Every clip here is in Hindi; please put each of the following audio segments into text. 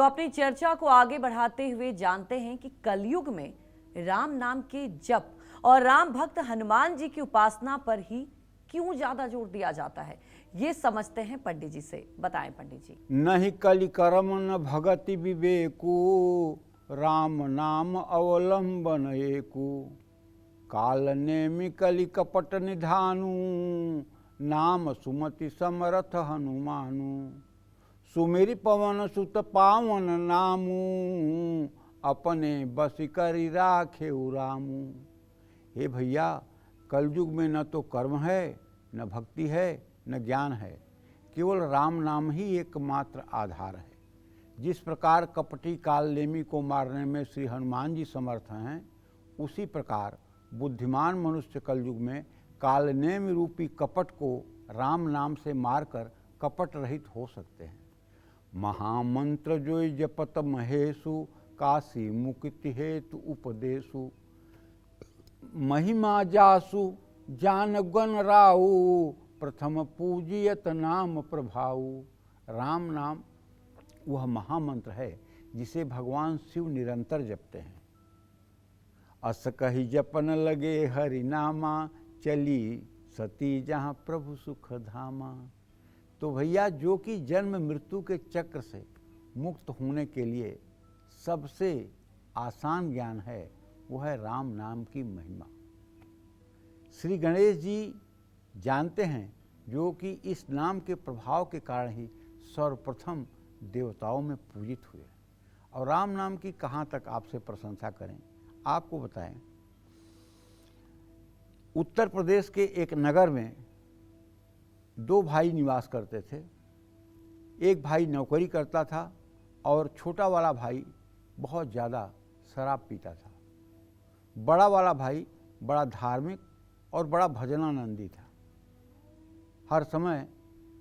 अपनी चर्चा को आगे बढ़ाते हुए जानते हैं कि कलयुग में राम नाम के जप और राम भक्त हनुमान जी की उपासना पर ही क्यों ज्यादा जोर दिया जाता है। ये समझते हैं पंडित जी से। बताएं पंडित जी। नहीं कलि करम न भगति विवेकु, राम नाम अवलंबन एकु। काल नेमि कलि कपट निधानु, नाम सुमति समरथ हनुमानु। सुमेरि पवन सुत पावन नामु, अपने बस करि राखे रामू। हे भैया, कलयुग में न तो कर्म है, न भक्ति है, न ज्ञान है, केवल राम नाम ही एकमात्र आधार है। जिस प्रकार कपटी कालनेमी को मारने में श्री हनुमान जी समर्थ हैं, उसी प्रकार बुद्धिमान मनुष्य कलयुग में कालनेमी रूपी कपट को राम नाम से मारकर कपट रहित हो सकते हैं। महामंत्र जो जपत महेशु, काशी मुक्ति हेतु उपदेशु। महिमा जासु जान गण राउ, प्रथम पूजियत नाम प्रभाऊ। राम नाम वह महामंत्र है जिसे भगवान शिव निरंतर जपते हैं। अस कही जपन लगे हरि नामा, चली सती जहाँ प्रभु सुख धामा। तो भैया, जो कि जन्म मृत्यु के चक्र से मुक्त होने के लिए सबसे आसान ज्ञान है, वह है राम नाम की महिमा। श्री गणेश जी जानते हैं, जो कि इस नाम के प्रभाव के कारण ही सर्वप्रथम देवताओं में पूजित हुए। और राम नाम की कहाँ तक आपसे प्रशंसा करें, आपको बताएं। उत्तर प्रदेश के एक नगर में दो भाई निवास करते थे। एक भाई नौकरी करता था और छोटा वाला भाई बहुत ज़्यादा शराब पीता था। बड़ा वाला भाई बड़ा धार्मिक और बड़ा भजनानंदी था। हर समय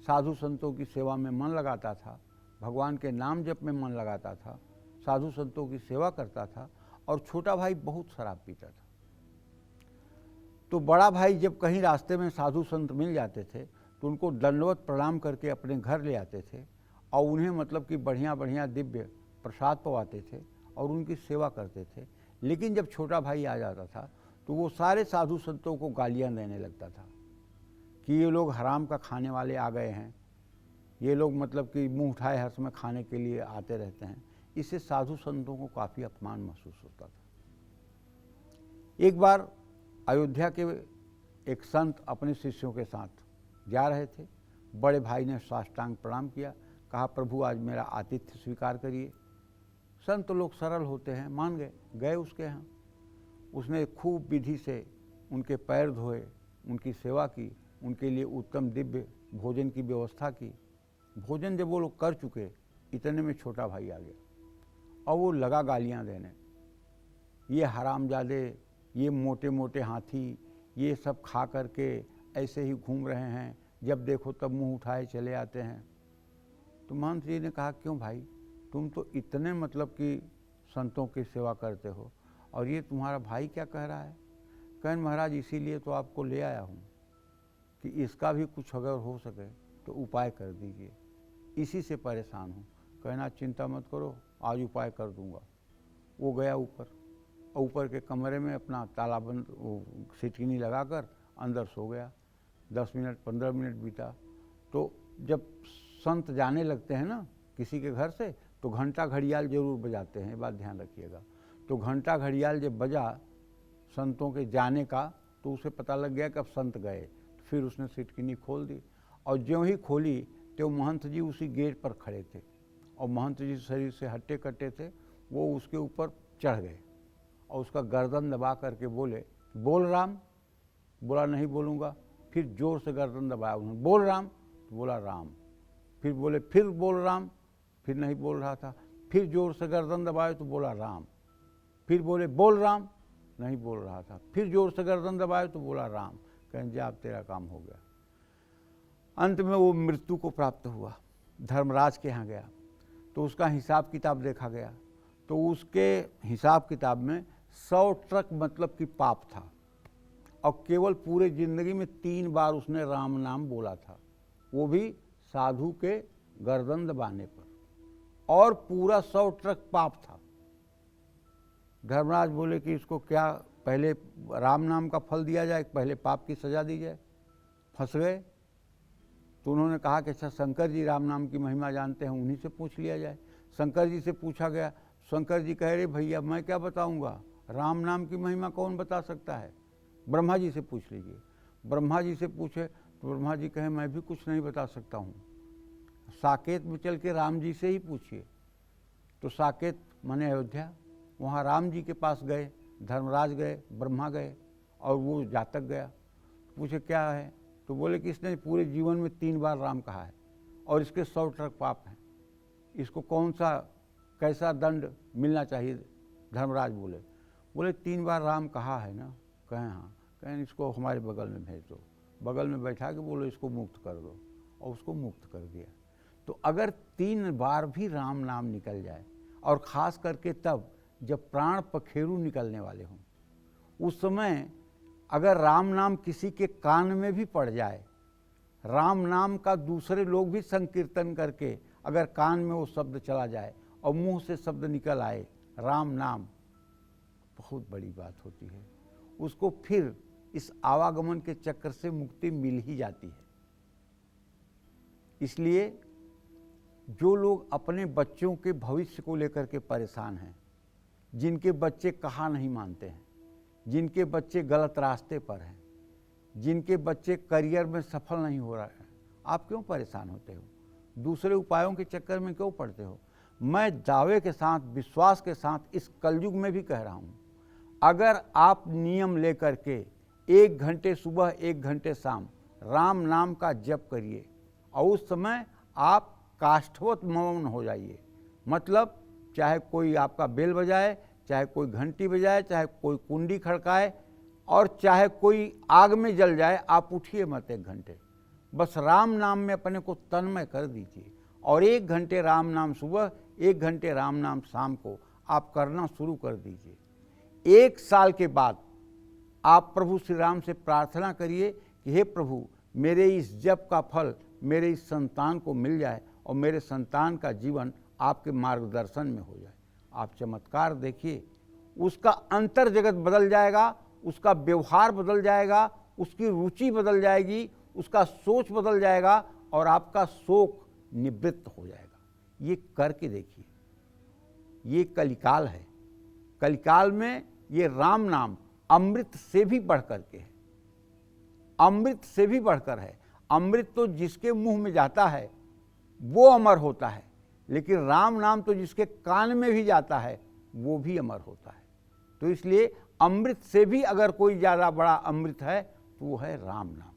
साधु संतों की सेवा में मन लगाता था, भगवान के नाम जप में मन लगाता था, साधु संतों की सेवा करता था। और छोटा भाई बहुत शराब पीता था। तो बड़ा भाई जब कहीं रास्ते में साधु संत मिल जाते थे तो उनको दंडवत प्रणाम करके अपने घर ले आते थे और उन्हें मतलब कि बढ़िया बढ़िया दिव्य प्रसाद पवाते थे और उनकी सेवा करते थे। लेकिन जब छोटा भाई आ जाता था तो वो सारे साधु संतों को गालियाँ देने लगता था कि ये लोग हराम का खाने वाले आ गए हैं, ये लोग मतलब कि मुंह उठाए हर समय खाने के लिए आते रहते हैं। इससे साधु संतों को काफ़ी अपमान महसूस होता था। एक बार अयोध्या के एक संत अपने शिष्यों के साथ जा रहे थे। बड़े भाई ने साष्टांग प्रणाम किया, कहा प्रभु आज मेरा आतिथ्य स्वीकार करिए। संत लोग सरल होते हैं, मान गए उसके यहाँ। उसने खूब विधि से उनके पैर धोए, उनकी सेवा की, उनके लिए उत्तम दिव्य भोजन की व्यवस्था की। भोजन जब वो लोग कर चुके, इतने में छोटा भाई आ गया और वो लगा गालियाँ देने। ये हरामजादे, ये मोटे मोटे हाथी, ये सब खा करके ऐसे ही घूम रहे हैं, जब देखो तब मुंह उठाए चले आते हैं। तो महंत जी ने कहा क्यों भाई, तुम तो इतने मतलब कि संतों की सेवा करते हो और ये तुम्हारा भाई क्या कह रहा है। कहन महाराज इसीलिए तो आपको ले आया हूँ कि इसका भी कुछ अगर हो सके तो उपाय कर दीजिए, इसी से परेशान हूँ। कहना चिंता मत करो, आज उपाय कर दूंगा। वो गया ऊपर और ऊपर के कमरे में अपना ताला बंद सिटकिनी लगाकर अंदर सो गया। 10 मिनट 15 मिनट बीता तो जब संत जाने लगते हैं ना किसी के घर से, तो घंटा घड़ियाल जरूर बजाते हैं, ये बात ध्यान रखिएगा। तो घंटा घड़ियाल जब बजा संतों के जाने का, तो उसे पता लग गया कि अब संत गए। फिर उसने सिटकिनी खोल दी और ज्यों ही खोली तो महंत जी उसी गेट पर खड़े थे और महंत जी शरीर से हट्टे कट्टे थे। वो उसके ऊपर चढ़ गए और उसका गर्दन दबा करके बोले, बोल राम। बोला नहीं बोलूँगा। फिर जोर से गर्दन दबाया उन्होंने, बोल राम। तो बोला राम। फिर बोले फिर बोल राम। फिर नहीं बोल रहा था। फिर जोर से गर्दन दबाए तो बोला राम। फिर बोले बोल राम, नहीं बोल रहा था। फिर जोर से गर्दन दबाए तो बोला राम। कहें जी अब तेरा काम हो गया। अंत में वो मृत्यु को प्राप्त हुआ। धर्मराज के यहाँ गया तो उसका हिसाब किताब देखा गया तो उसके हिसाब किताब में 100 ट्रक मतलब कि पाप था और केवल पूरे जिंदगी में 3 बार उसने राम नाम बोला था, वो भी साधु के गर्दन दबाने पर। और पूरा 100 ट्रक पाप था। धर्मराज बोले कि इसको क्या पहले राम नाम का फल दिया जाए, पहले पाप की सजा दी जाए। फंस गए। तो उन्होंने कहा कि अच्छा शंकर जी राम नाम की महिमा जानते हैं, उन्हीं से पूछ लिया जाए। शंकर जी से पूछा गया। शंकर जी कह रहे भैया मैं क्या बताऊंगा, राम नाम की महिमा कौन बता सकता है, ब्रह्मा जी से पूछ लीजिए। ब्रह्मा जी से पूछे तो ब्रह्मा जी कहे मैं भी कुछ नहीं बता सकता हूँ, साकेत में चल के राम जी से ही पूछिए। तो साकेत माने अयोध्या, वहाँ राम जी के पास गए, धर्मराज गए, ब्रह्मा गए और वो जातक गया। पूछे क्या है, तो बोले कि इसने पूरे जीवन में 3 बार राम कहा है और इसके 100 ट्रक पाप हैं, इसको कौन सा कैसा दंड मिलना चाहिए। धर्मराज बोले 3 बार राम कहा है ना, कहें हाँ, कहें इसको हमारे बगल में भेज दो। बगल में बैठा के बोलो इसको मुक्त कर दो, और उसको मुक्त कर दिया। तो अगर 3 बार भी राम नाम निकल जाए, और ख़ास करके तब जब प्राण पखेरु निकलने वाले हों, उस समय अगर राम नाम किसी के कान में भी पड़ जाए, राम नाम का दूसरे लोग भी संकीर्तन करके अगर कान में वो शब्द चला जाए और मुंह से शब्द निकल आए राम नाम, बहुत बड़ी बात होती है। उसको फिर इस आवागमन के चक्कर से मुक्ति मिल ही जाती है। इसलिए जो लोग अपने बच्चों के भविष्य को लेकर के परेशान हैं, जिनके बच्चे कहा नहीं मानते हैं, जिनके बच्चे गलत रास्ते पर हैं, जिनके बच्चे करियर में सफल नहीं हो रहा है, आप क्यों परेशान होते हो, दूसरे उपायों के चक्कर में क्यों पड़ते हो। मैं दावे के साथ, विश्वास के साथ इस कलयुग में भी कह रहा हूँ, अगर आप नियम लेकर के 1 घंटे सुबह 1 घंटे शाम राम नाम का जप करिए और उस समय आप काष्ठवत मौन हो जाइए। मतलब चाहे कोई आपका बेल बजाए, चाहे कोई घंटी बजाए, चाहे कोई कुंडी खड़काए और चाहे कोई आग में जल जाए, आप उठिए मत 1 घंटे, बस राम नाम में अपने को तन्मय कर दीजिए। और 1 घंटे राम नाम सुबह, 1 घंटे राम नाम शाम को आप करना शुरू कर दीजिए। 1 साल के बाद आप प्रभु श्री राम से प्रार्थना करिए कि हे प्रभु, मेरे इस जप का फल मेरे इस संतान को मिल जाए और मेरे संतान का जीवन आपके मार्गदर्शन में हो जाए। आप चमत्कार देखिए, उसका अंतर जगत बदल जाएगा, उसका व्यवहार बदल जाएगा, उसकी रुचि बदल जाएगी, उसका सोच बदल जाएगा और आपका शोक निवृत्त हो जाएगा। ये करके देखिए। ये कलिकाल है। कलिकाल में ये राम नाम अमृत से भी बढ़कर के है, अमृत से भी बढ़कर है। अमृत तो जिसके मुंह में जाता है वो अमर होता है, लेकिन राम नाम तो जिसके कान में भी जाता है वो भी अमर होता है। तो इसलिए अमृत से भी अगर कोई ज़्यादा बड़ा अमृत है तो वो है राम नाम।